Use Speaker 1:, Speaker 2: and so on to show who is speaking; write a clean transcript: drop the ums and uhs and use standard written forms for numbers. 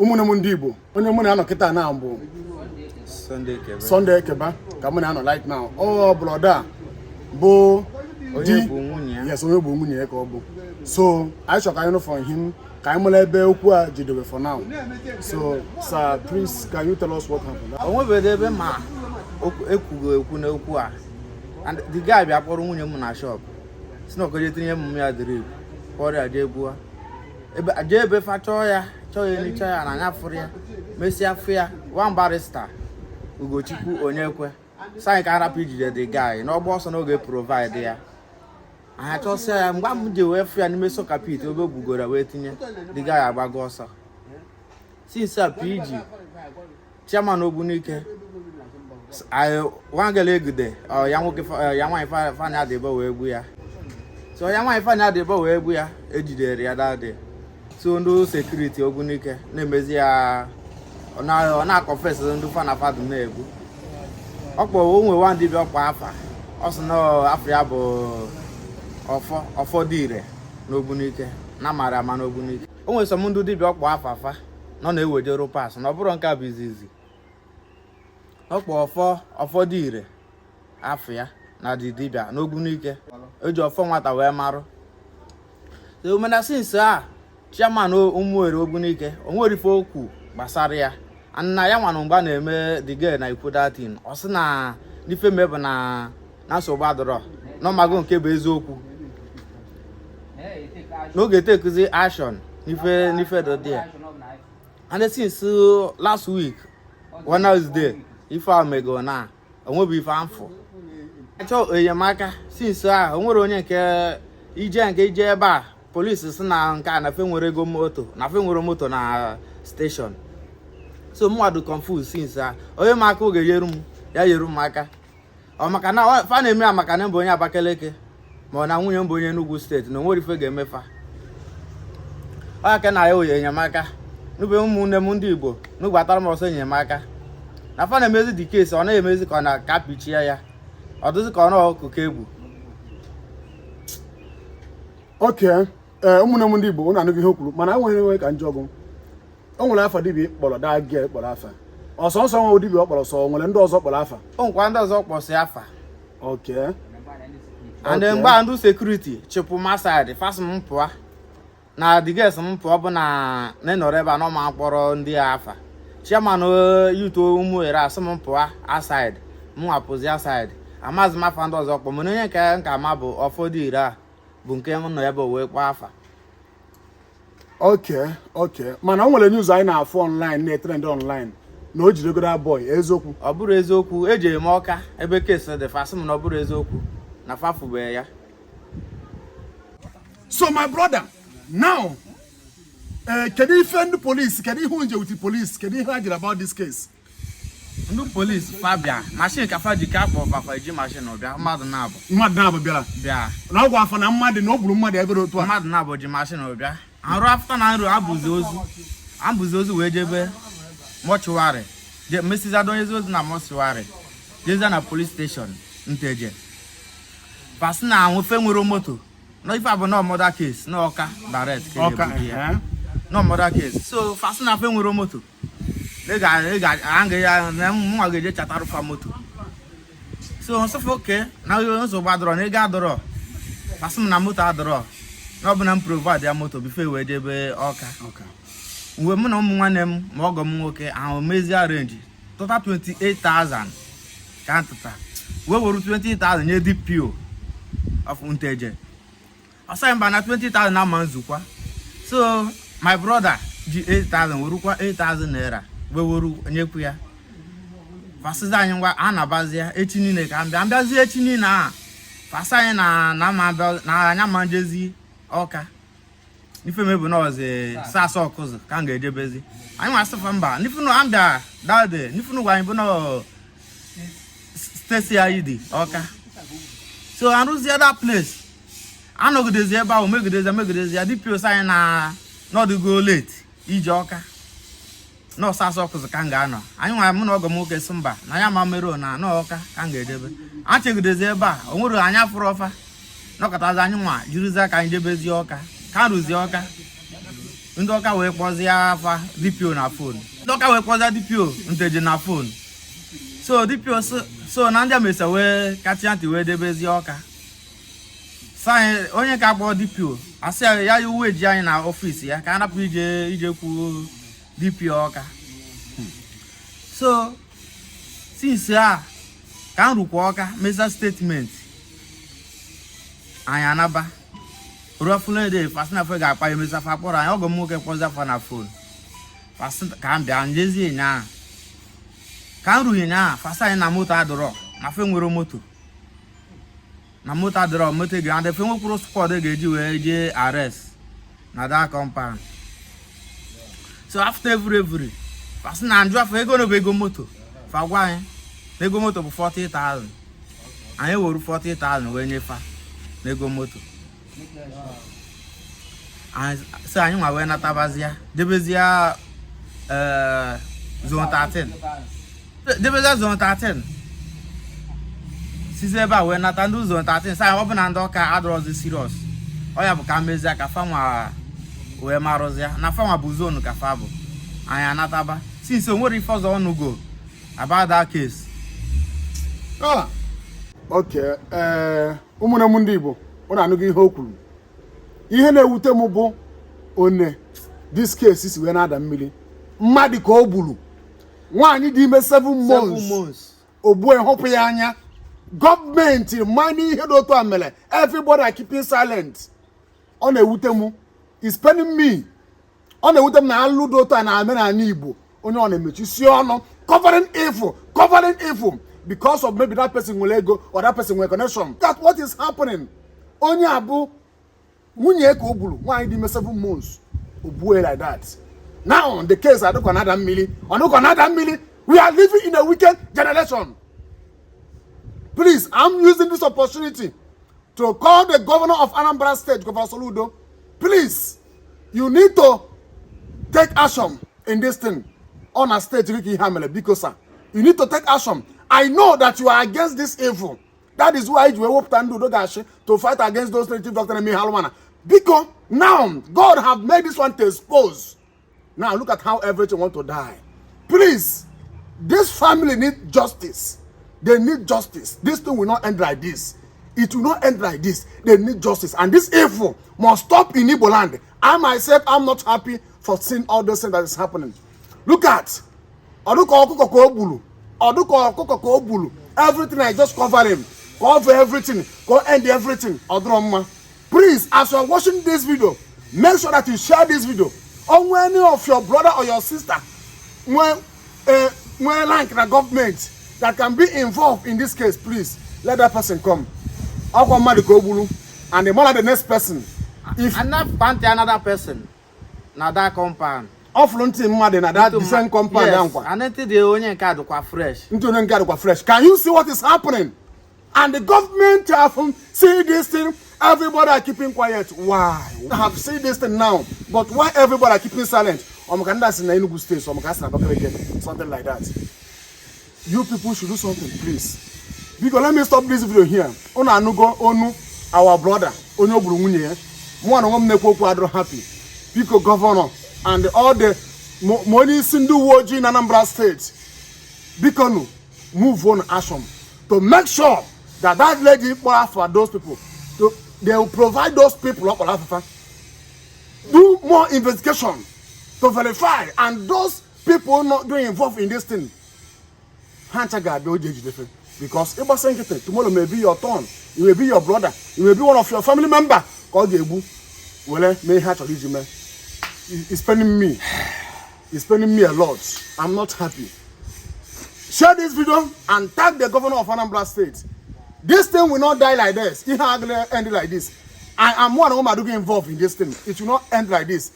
Speaker 1: ụmụnne m ndị Igbo onye mụ na-anọ kịta na mbụ Sunday Ekeba ka mụ na-anọ right now ọ brother bụ di yes onye bụ nwunye ya ka ọ bụ so I chọrọ ka anyị nụ from him ka anyị mara ebe okwu a jidobe for now so sir please can you tell us what happened?
Speaker 2: Onwebeghị ebe ma ekwugo na okwu a and the guy bịa kpọrọ nwunye m na shop si na okoje tinye m ya drip ọrịa je egbuwa ebe fa chọọ ya elicha ya na anya fụrụ ya mesịa fụ ya one barrister Ugochukwu Onyekwe sayị ka arapụ ijide the guy n'ọgba ọsọ n'oge provide ya anyị chọsịa ya mgbe m ji wee fụ ya n'ime soka pit obe bugoro wee tinye the guy agbago ọsọ since a PG chairman Ogbunike wangele egide ya nwoke ya nwaanyị Fani Adịbo wee gbu ya so ya nwaanyị Fani Adịbo wee gbu ya ejidere ya dade so ndị sekuriti Ogbunike na-emezi ya ọ na-akọfesi ndị fana fadụ na-egbu ọkpọ onwe nwa ndị bịa ọkpa afa ọ sị na afọ ya bụ ọfọ dị ire n'Ogbunike na mara ama n'Ogbunike o nwere sọm ndị dibịa ọkpọ afa nọ na-ewejere pas na ọ bụrụ nke a bụ izizi ọkpọ ọfọ dị ire afọ ya na dị dibịa n'Ogbunike eji ọfọ nwata wee marụ omena sinsi a chairman ụmụere Ogbunike onwere ife okwu gbasara ya nna ya nwanụ mgba na-eme the girl na ikwu datin ọ sị na n'ife mebụ na nsogbu adọrọ n'ọmago nke bụ eziokwu n'oge tekụzi action n'ife dọdị ya and since last week Wednesday ife a mego na onwebu ife amfụ achọ enyemaka since a onwere onye nke ije ebe a polisi si na nke a na fe nwere ego moto na fe nwere moto na station so mmadụ confuse since a onye m aka oge yeru m ya yeru m aka ọ maka na fa na-eme ya maka na mbụ onye Abakaliki ma ọ na nwunye mbụ onye Enugu steeti na onwere ife ga-emefa ọ aka na ya oyi enyemaka n'ube ụmụnne m ndị Igbo n'ugbatara m ọsọ enyemaka na fa na-emezi dị kesi ọ na-emezi ka ọ na-akapichie ya ọ dịzị ka ọ na-ọkụkọ egwu
Speaker 1: okay ụmụnne m ndị Igbo unu anụghị ihe o kwuru mana enweghị ka njọ ọgụ o nwere afa dibịa kpọrọ daa gị kpọrọ afa ọsọsọ nwe dibịa ọ kpọrọ sọ nwere ndị ọzọ kpọrọ afa
Speaker 2: o nkwa ndị ọzọ kpọsị afa
Speaker 1: okay
Speaker 2: and mgba ndị sekuriti chụpụ masaid fasị m pụọ na diges m pụọ bụ na nọrọ ebe a nọ ma kpọrọ ndị afa chairman yuto ụmụere asị m pụọ asaid m nwapụzi asaid amazi m afa ndị ọzọ kpọ mana onye nke nka ma bụ ọfọdụ ire a bụ nke m nọ ebe wee kpọọ afa
Speaker 1: okay mana o nwere news anyị na-afụ online na-etrend online na o jidegoro boy eziokwu
Speaker 2: ọ bụrụ eziokwu ejere m Ọka ebe kesi dị fasị m na ọ bụrụ eziokwu na fafube ya
Speaker 1: so my brother now kedu ife ndị polisi kedu ihe nje with police kedu ihe ha jiri about this case
Speaker 2: ndị polisi fabia machine ka fa ji ka akpọ papa eji machine ọbịa mmadụ na-abụ
Speaker 1: bịara
Speaker 2: bịa
Speaker 1: na ọgwụ afọ na mmadụ na o gburu mmadụ ebe otu a
Speaker 2: mmadụ na-abụ ji machine ọbịa arụ afta na nro abụzi ozu wee jebe mọchụwarị mesiza donyezi ozu na mọchụwarị jeza na police station Nteje pasi na nwefe nwere moto na ife abụ na murder case na Ọka direct no murder case so fasi na fe nwere moto anga ya na mwa ga-eje chatarụ fa moto so nsọfọ oke na nsogbu adọrọ na ego adọrọ fasi m na moto adọrọ na ọ bụ na m provide ya moto bifo wee jebe Ọka mgbe mụ na ụmụ nwanne m ma ọgọ m nwoke ahụ mezi arrange total 28,000 ka ntụta wee were 20,000 nye DPO of Nteje ọsọ mba na 20,000 na ama nzukwa so my brother ji 8,000 werukwa 8,000 naira wee were nyekwu ya fasizi anyị ngwa a na-abazi ya echi niile ka mbịazie echi niile a fasi anyị na anya ma njezi Ọka n'ife mebu na ọzọ sasa ọkụzụ ka m ga-ejebezi anyị nwa sịfa mba n'ifunu ambịa dade n'ifunu gwa anyị bụ na stesi anyị dị Ọka so arụzie that place anọgidezi ebe ahụ megidezi ya DPO anyị na n'ọdịgo late ije Ọka na sasa ọkụzụ ka m ga-anọ anyị nwa mụ na ọgọ m nwoke sị mba na ya ma mero na Ọka ka m ga-ejebe achegidezi ebe a o nwere anya fụrụ ọfa nọkọtazi anyị nwa jirizi aka anyị jebezie Ọka ka rụzie Ọka ndị ọka wee kpọzie afa DPO na phone ndị ọka wee kpọzie DPO nteje na phone so DPO so na ndị amesa wee kacha ntị wee debezie ọka sai onye ka kpọ DPO asị ya yi uwe ji anyị na ọfịs ya ka anapụ ije kwuo DPO ọka so since ka nrukwa ọka mesa statement anyị anaba rọfụlụ de fasina fe ga-akpa ya mesa fa kpọrọ anyị ọgọ m nwoke kpọza fa na phone fasina ka m bịa njezi nya ka m rughị nya fasa anyị na moto adọrọ na fe nwere moto na moto adọrọ moto ga ande fe nwekwuru squad ga-eji wee jee arrest na that compound so after every fasina njụ afọ ego n'obe ego moto fa gwa anyị ego moto bụ 40,000 anyị were 40,000 wee nyefa n'ego moto so anyị nwa wee natabazia debezia zone 13 debezia zone 13 sizi ebe a wee nata ndị zone 13 sa ọ bụ na ndị ọka adọrọzi serious ọ ya bụ ka mezia ka fanwa wee marụzia na fanwa bụ zone ka fa bụ anyị anataba since o nwere ife ọzọ ọnụgo about that case.
Speaker 1: Okay, ụmụnne m ndị Igbo ọ na-anụgo ihe o kwuru. Ihe na-ewute m bụ one this case si wee na-ada mmiri mmadụ ka o gburu nwaanyị dị ime 7 months ogbu ehopụ ya anya gọọmenti mmanụ ihe dị otu a mere everybody are keeping silent. Ọ na-ewute m is paining me. Ọ na-ewute m na alụ dị otu a na-eme n'ala Igbo onye ọ na-emechisi ọnụ covering evil because of maybe that person will ego or that person will connection. That's what is happening. Onye abu nwunye ka ogburu nwaanyị dị ime 7 months ogbue like that. Now the case I don't another milli. We are living in a wicked generation. Please, I'm using this opportunity to call the governor of Anambra State, Governor Soludo. Please, you need to take action in this thing on a state because you need to take action. I know that you are against this evil. That is why you hope to fight against those native doctors. Because now God have made this one to expose. Now look at how everything want to die. Please, this family need justice. They need justice. This thing will not end like this. It will not end like this. They need justice. And this evil must stop in Igbo land. I myself, I'm not happy for seeing all those things that is happening. Look at everything. I just cover him. Cover everything. Go end everything. Please, as you are watching this video, make sure that you share this video. Or any of your brother or your sister when like the government that can be involved in this case, please let that person come. And the more the next person. If
Speaker 2: and not find another person, now that compound.
Speaker 1: Offloading mad in that different compound.
Speaker 2: Yes, and then the only card fresh.
Speaker 1: Fresh. Can you see what is happening? And the government have seen this thing. Everybody are keeping quiet. Why? I have seen this thing now, but why everybody are keeping silent? Something like that. You people should do something, please. Because let me stop this video here. Our brother, happy. Because governor and all the money Sindu Woji in Anambra State, because move on action to make sure that that lady for those people. They will provide those people do more investigation to verify, and those people not doing involved in this thing. Because tomorrow may be your turn, it may be your brother, it may be one of your family member. It's paining me. It's paining me a lot. I'm not happy. Share this video and tag the governor of Anambra State. This thing will not die like this. It will not end like this. I am one of them involved in this thing. It will not end like this.